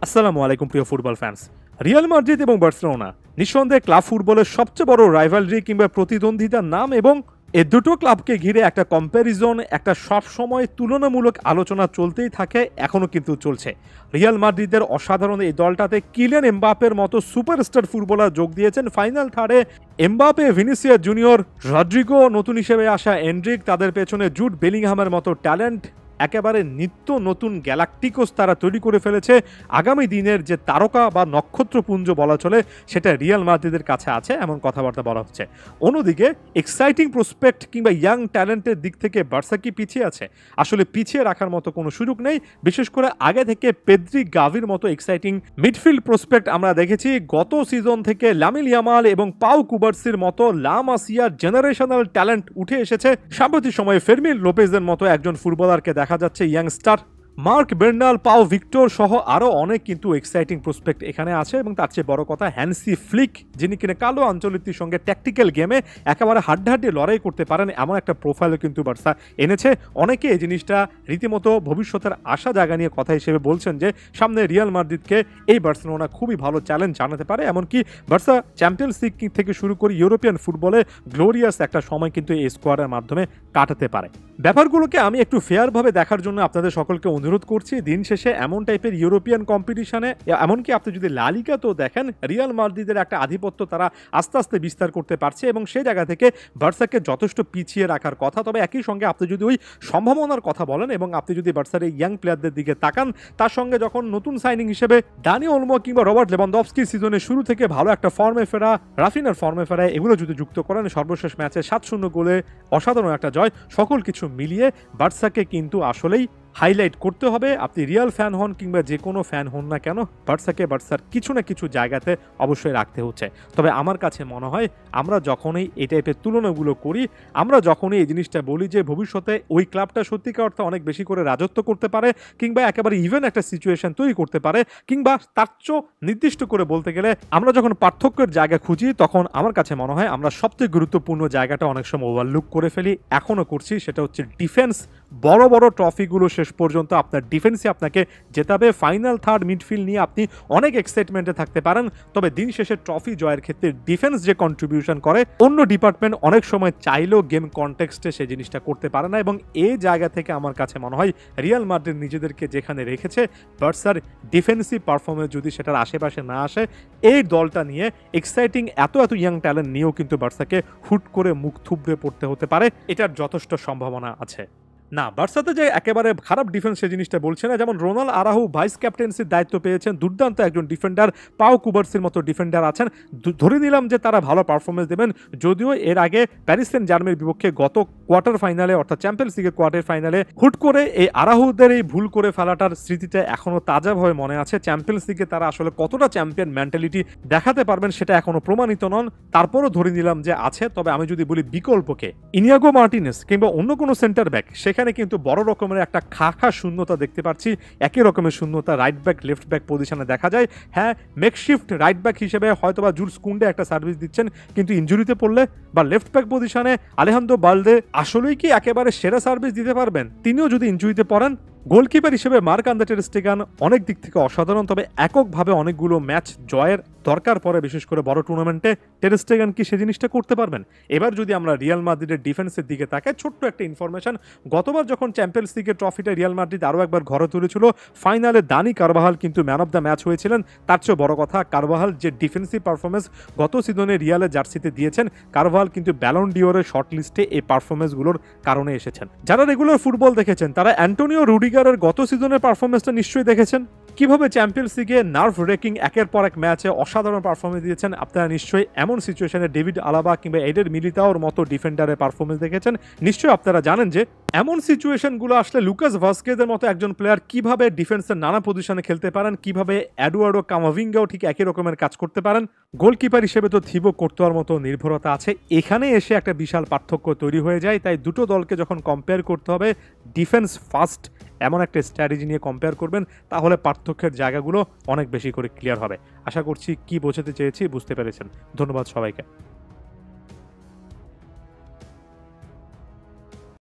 আসসালামু আলাইকুম প্রিয় ফুটবল ফ্যান্স। রিয়াল মাদ্রিদ এবং বার্সেলোনা নিঃসন্দেহে ক্লাব ফুটবলের সবচেয়ে বড় রাইভালরি কিংবা প্রতিদ্বন্দ্বিতার নাম, এবং এ দুটো ক্লাবকে ঘিরে একটা কম্প্যারিজন, একটা সবসময় তুলনামূলক আলোচনা চলতেই থাকে, এখনও কিন্তু চলছে। রিয়াল মাদ্রিদের অসাধারণ এই দলটাতে কিলিয়ান এমবাপের মতো সুপারস্টার ফুটবলার যোগ দিয়েছেন। ফাইনাল থার্ডে এমবাপে, ভিনিসিয়াস জুনিয়র, রদ্রিগো, নতুন হিসেবে আসা এন্ড্রিক, তাদের পেছনে জুড বেলিংহামের মতো ট্যালেন্ট, একেবারে নিত্য নতুন গ্যালাকটিকোস তারা তৈরি করে ফেলেছে। আগামী দিনের যে তারকা বা নক্ষত্রপুঞ্জ বলা চলে, সেটা রিয়াল মাদ্রিদের কাছে আছে, এমন কথাবার্তা বলা হচ্ছে। অন্যদিকে এক্সাইটিং প্রসপেক্ট কিংবা ইয়াং ট্যালেন্টের দিক থেকে বার্সা কি পিছিয়ে আছে? আসলে পিছিয়ে রাখার মতো কোনো সুযোগ নেই। বিশেষ করে আগে থেকে পেদ্রি, গাভির মতো এক্সাইটিং মিডফিল্ড প্রসপেক্ট আমরা দেখেছি। গত সিজন থেকে লামিন ইয়ামাল এবং পাউ কুবার্সির মতো লা মাসিয়ার জেনারেশনাল ট্যালেন্ট উঠে এসেছে। সাম্প্রতিক সময়ে ফেরমিন লোপেজের মতো একজন ফুটবলারকে দেখা যাচ্ছে, ইয়াংস্টার মার্ক বের্নাল, পাও ভিক্টর সহ আরও অনেক কিন্তু এক্সাইটিং প্রসপেক্ট এখানে আছে। এবং তার চেয়ে বড় কথা, হ্যান্সি ফ্লিক, যিনি কিনা কালো আঞ্চলিকটির সঙ্গে ট্যাকটিক্যাল গেমে একেবারে হাড্ডাহাড্ডি লড়াই করতে পারেন, এমন একটা প্রোফাইলও কিন্তু বার্সা এনেছে। অনেকে এই জিনিসটা রীতিমতো ভবিষ্যতের আশা জাগা নিয়ে কথা হিসেবে বলছেন যে সামনে রিয়াল মাদ্রিদকে এই বার্সেলোনা খুবই ভালো চ্যালেঞ্জ জানাতে পারে। এমনকি বার্সা চ্যাম্পিয়ন্স লিগ থেকে শুরু করে ইউরোপিয়ান ফুটবলে গ্লোরিয়াস একটা সময় কিন্তু এই স্কোয়াডের মাধ্যমে কাটাতে পারে। ব্যাপারগুলোকে আমি একটু ফেয়ারভাবে দেখার জন্য আপনাদের সকলকে অনুরোধ করছি। দিন শেষে এমন টাইপের ইউরোপিয়ান কম্পিটিশনে, এমনকি আপনি যদি লা লিগাতেও দেখেন, রিয়াল মাদ্রিদের একটা আধিপত্য তারা আস্তে আস্তে বিস্তার করতে পারছে, এবং সেই জায়গা থেকে বার্সাকে যথেষ্ট পিছিয়ে রাখার কথা। তবে একই সঙ্গে আপনি যদি ওই সম্ভাবনার কথা বলেন এবং আপনি যদি বার্সার এই ইয়াং প্লেয়ারদের দিকে তাকান, তার সঙ্গে যখন নতুন সাইনিং হিসেবে দানি ওলমো কিংবা রবার্ট লেভানডফস্কি সিজনের শুরু থেকে ভালো একটা ফর্মে ফেরা, রাফিনার ফর্মে ফেরা, এগুলো যদি যুক্ত করেন, সর্বশেষ ম্যাচে 7-0 গোলে অসাধারণ একটা জয়, সকল কিছু মিলিয়ে বার্সাকে কিন্তু আসলেই হাইলাইট করতে হবে। আপনি রিয়াল ফ্যান হন কিংবা যে কোনো ফ্যান হন না কেন, বার্সাকে বার্সার কিছু না কিছু জায়গাতে অবশ্যই রাখতে হচ্ছে। তবে আমার কাছে মনে হয়, আমরা যখনই এই টাইপের তুলনাগুলো করি, আমরা যখনই এই জিনিসটা বলি যে ভবিষ্যতে ওই ক্লাবটা সত্যিকার অর্থে অনেক বেশি করে রাজত্ব করতে পারে, কিংবা একেবারে ইভেন একটা সিচুয়েশন তৈরি করতে পারে, কিংবা তার চেয়েও নির্দিষ্ট করে বলতে গেলে আমরা যখন পার্থক্যের জায়গা খুঁজি, তখন আমার কাছে মনে হয় আমরা সবচেয়ে গুরুত্বপূর্ণ জায়গাটা অনেক সময় ওভারলুক করে ফেলি, এখনও করছি। সেটা হচ্ছে ডিফেন্স। বড় বড় ট্রফিগুলো শেষ পর্যন্ত আপনার ডিফেন্সে আপনাকে জেতাবে। ফাইনাল থার্ড মিডফিল্ড নিয়ে আপনি অনেক এক্সাইটমেন্টে থাকতে পারেন, তবে দিন শেষে ট্রফি জয়ের ক্ষেত্রে ডিফেন্স যে কন্ট্রিবিউশন করে, অন্য ডিপার্টমেন্ট অনেক সময় চাইলেও গেম কনটেক্সটে সেই জিনিসটা করতে পারে না। এবং এই জায়গা থেকে আমার কাছে মনে হয় রিয়াল মাদ্রিদ নিজেদেরকে যেখানে রেখেছে, বার্সার ডিফেন্সিভ পারফরমেন্স যদি সেটার আশেপাশে না আসে, এই দলটা নিয়ে এক্সাইটিং এত ইয়াং ট্যালেন্ট নিয়েও কিন্তু বার্সাকে হুট করে মুখ থুবড়ে পড়তে হতে পারে, এটার যথেষ্ট সম্ভাবনা আছে। না, বার্সাতে যে একেবারে খারাপ ডিফেন্স সে জিনিসটা বলছে না। যেমন রোনাল আরাহু ভাইস ক্যাপ্টেন্সির দায়িত্ব পেয়েছেন, দুর্দান্ত একজন ডিফেন্ডার, পাও কুবার্সির মতো ডিফেন্ডার আছেন। ধরে নিলাম যে তারা ভালো পারফরমেন্স দেবেন, যদিও এর আগে প্যারিস সেন্ট জার্মের বিপক্ষে গত কোয়ার্টার ফাইনালে, অর্থাৎ চ্যাম্পিয়ন্স লিগের কোয়ার্টার ফাইনালে হুট করে এই আরাহুদের এই ভুল করে ফেলাটার স্মৃতিটা এখনো তাজাভাবে মনে আছে। চ্যাম্পিয়ন্স লিগে তারা আসলে কতটা চ্যাম্পিয়ন মেন্টালিটি দেখাতে পারবেন সেটা এখনো প্রমাণিত নন, তারপরও ধরে নিলাম যে আছে। তবে আমি যদি বলি বিকল্পকে, ইনিয়াগো মার্টিনেস কিংবা অন্য কোনো সেন্টার ব্যাক, সেখানে কিন্তু বড় রকমের একটা খা শূন্যতা দেখতে পাচ্ছি। একই রকমের শূন্যতা রাইট ব্যাক, লেফট ব্যাক পজিশনে দেখা যায়। হ্যাঁ, মেকশিফট রাইট ব্যাক হিসেবে হয়তোবা জুলস কুন্ডে একটা সার্ভিস দিচ্ছেন, কিন্তু ইনজুরিতে পড়লে বা লেফট ব্যাক পজিশনে আলেহান্দ্রো বালদে আসলেই কি একেবারে সেরা সার্ভিস দিতে পারবেন? তিনিও যদি ইনজুরিতে পড়েন। গোলকিপার হিসেবে মার্ক আন্দ্রে টের স্টেগান অনেক দিক থেকে অসাধারণ, তবে এককভাবে অনেকগুলো ম্যাচ জয়ের দরকার পড়ে, বিশেষ করে বড় টুর্নামেন্টে। টের স্টেগান কি সে জিনিসটা করতে পারবেন? এবার যদি আমরা রিয়াল মাদ্রিদের ডিফেন্সের দিকে তাকাই, ছোট্ট একটা ইনফরমেশন, গতবার যখন চ্যাম্পিয়ন্স লিগের ট্রফিটা রিয়াল মাদ্রিদ আরও একবার ঘরে তুলেছিল, ফাইনালে দানি কারবাহাল কিন্তু ম্যান অফ দ্য ম্যাচ হয়েছিলেন। তার চেয়ে বড় কথা, কারবাহাল যে ডিফেন্সিভ পারফরমেন্স গত সিজনে রিয়ালের জার্সিতে দিয়েছেন, কারবাহাল কিন্তু ব্যালন ডিওরের শর্ট লিস্টে এই পারফরমেন্সগুলোর কারণে এসেছেন। যারা রেগুলার ফুটবল দেখেছেন, তারা অ্যান্টোনিও রুডিগারের গত সিজনের পারফরমেন্সটা নিশ্চয়ই দেখেছেন, কিভাবে চ্যাম্পিয়ন্স লিগে নার্ভ রেকিং একের পর এক ম্যাচে অসাধারণ পারফরমেন্স দিয়েছেন। আপনারা নিশ্চয়ই এমন সিচুয়েশনে ডেভিড আলাবা কিংবা এডের মিলিতাওর মতো ডিফেন্ডারের পারফরমেন্স দেখেছেন। নিশ্চয়ই আপনারা জানেন যে এমন সিচুয়েশনগুলো আসলে লুকাস ভাস্কেজের মতো একজন প্লেয়ার কিভাবে ডিফেন্সের নানা পজিশনে খেলতে পারেন, কিভাবে এডুয়ার্ডো কামাভিঙ্গাও ঠিক একই রকমের কাজ করতে পারেন। গোলকিপার হিসেবে তো থিবো কোর্তোয়ার মতো নির্ভরতা আছে, এখানে এসে একটা বিশাল পার্থক্য তৈরি হয়ে যায়। তাই দুটো দলকে যখন কম্পেয়ার করতে হবে, ডিফেন্স ফার্স্ট এমন একটা স্ট্র্যাটেজি নিয়ে কম্পেয়ার করবেন, তাহলে পার্থক্যের জায়গাগুলো অনেক বেশি করে ক্লিয়ার হবে। আশা করছি কি বোঝাতে চেয়েছি বুঝতে পেরেছেন। ধন্যবাদ সবাইকে।